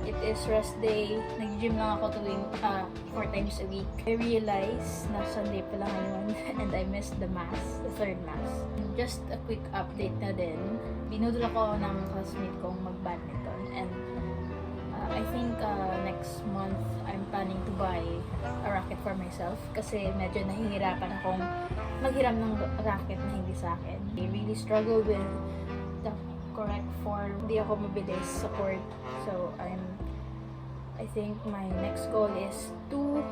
It is rest day. Nag-gym lang ako tuwing 4 times a week. I realized na Sunday pala ngayon and I missed the mass, the third mass. Just a quick update na din. Binudol ako ng classmate kong mag-badminton and I think next month I'm planning to buy a racket for myself kasi medyo nahihirapan akong maghiram ng racket na hindi sa akin. I really struggle with the correct form. Hindi ako mabilis sa court. So I think my next goal is to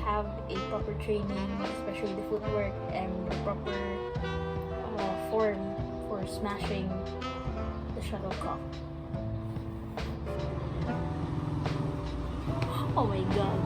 have a proper training, especially the footwork and the proper form for smashing the shuttlecock. Oh my god.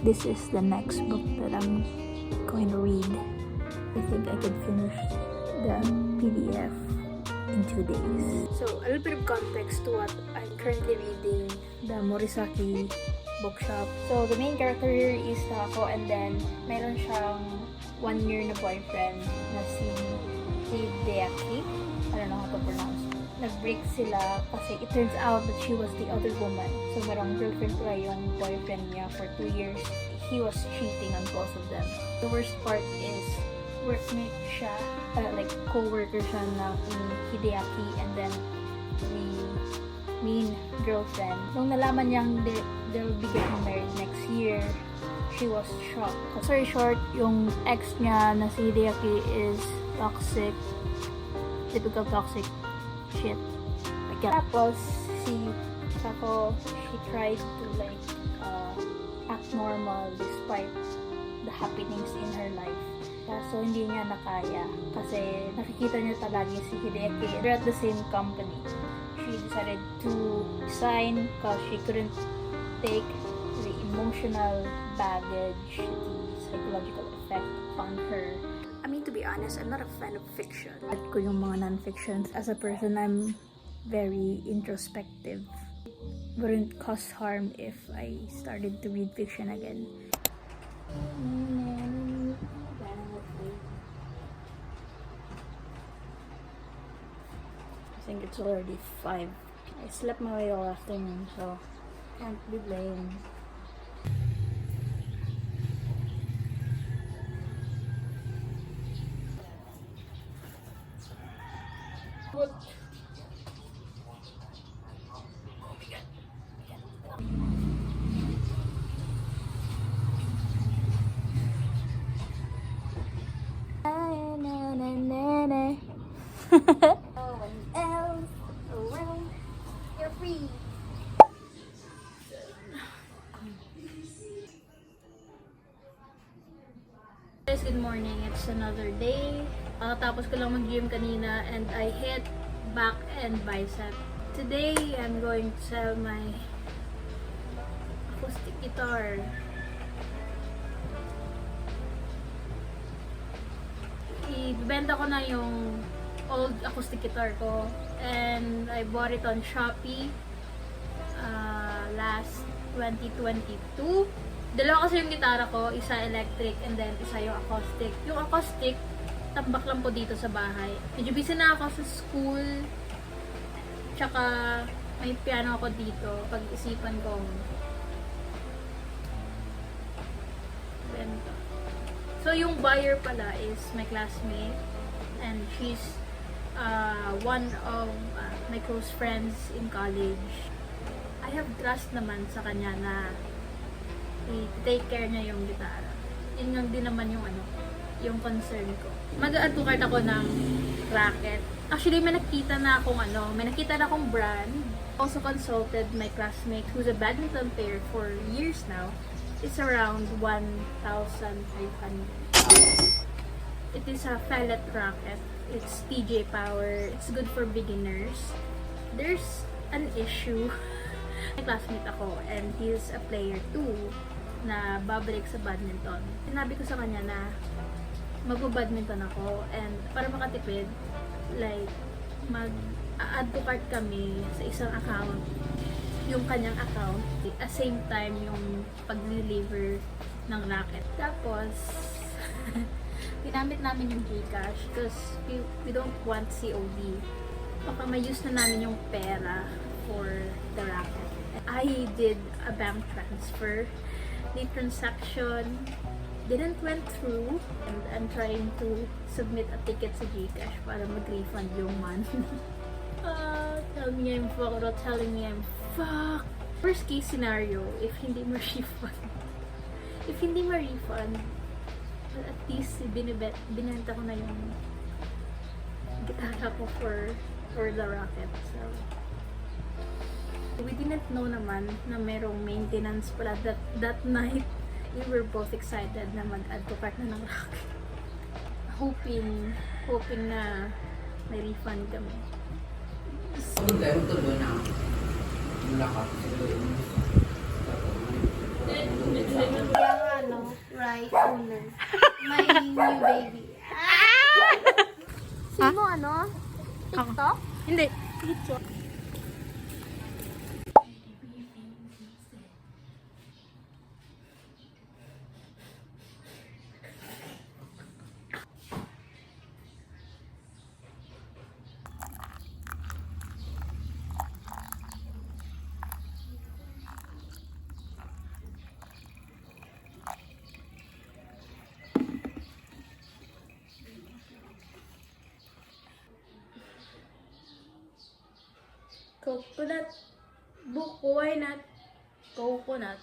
This is the next book that I'm going to read. I think I could finish the PDF in 2 days. So, a little bit of context to what I'm currently reading, the Morisaki bookshop. So, the main character here is Takako and then meron siyang 1 year na boyfriend na si Hideaki. I don't know how to pronounce. Nag-break sila kasi it turns out that she was the other woman. So, merong girlfriend pala yung boyfriend niya for 2 years. He was cheating on both of them. The worst part is, workmate siya, like co-worker siya na Hideaki and then the main girlfriend. Nung nalaman niyang they'll be getting married next year, she was shocked. Sorry short, yung ex niya na si Hideaki is toxic. Typical toxic shit. Tapos, she tried to like act normal despite the happenings in her life. So, hindi niya nakaya kasi nakikita niya palagi si Hideki. They're at the same company. She decided to resign because she couldn't take the emotional baggage, the psychological effect on her. I mean, to be honest, I'm not a fan of fiction. At ko yung mga non-fictions. As a person, I'm very introspective. Wouldn't cause harm if I started to read fiction again. I think it's already 5. I slept my way all afternoon, so can't be blamed. What? No one else around. You're free. Guys, good morning. It's another day. Tapos ko lang mag-gym kanina and I hit back and bicep. Today, I'm going to sell my acoustic guitar. Ibibenta ko na yung old acoustic guitar ko and I bought it on Shopee last 2022. Dalawa kasi yung gitara ko, isa electric and then isa yung acoustic. Yung acoustic, tambak lang po dito sa bahay. Medyo busy na ako sa school, tsaka may piano ako dito. Pag-isipan kong benta. So yung buyer pala is my classmate and she's one of my close friends in college. I have trust naman sa kanya na i-take care niya yung gitara. Yun lang din naman yung yung concern ko. Mag-add to cart ako ng racket. Actually, may nakita na akong brand. Also consulted my classmate who's a badminton player for years now. It's around 1,500. It is a pellet racket. It's TJ Power. It's good for beginners. There's an issue. May classmate ako and he's a player too na babalik sa badminton. Sinabi ko sa kanya na magbo-badminton ako and para makatipid, like mag-add to cart kami sa isang account, yung kanyang account, at same time yung pag-deliver ng racket. Tapos, ginamit namin yung Gcash because we don't want COD. Baka may-use na namin yung pera for the racket. I did a bank transfer. The transaction didn't went through and I'm trying to submit a ticket sa Gcash para mag-refund yung money. Telling me I'm fucked or telling me I'm fucked. Worst case scenario, if hindi ma-refund. If hindi ma-refund, well, at least binenta ko na yung gitara ko for the racket. So, we didn't know naman na merong maintenance pala that night. We were both excited na mag-add to cart na ng racket. Hoping na may refund kami. Right owner. My new baby. Sino TikTok? Hindi. TikTok. Coconut. Why not coconut?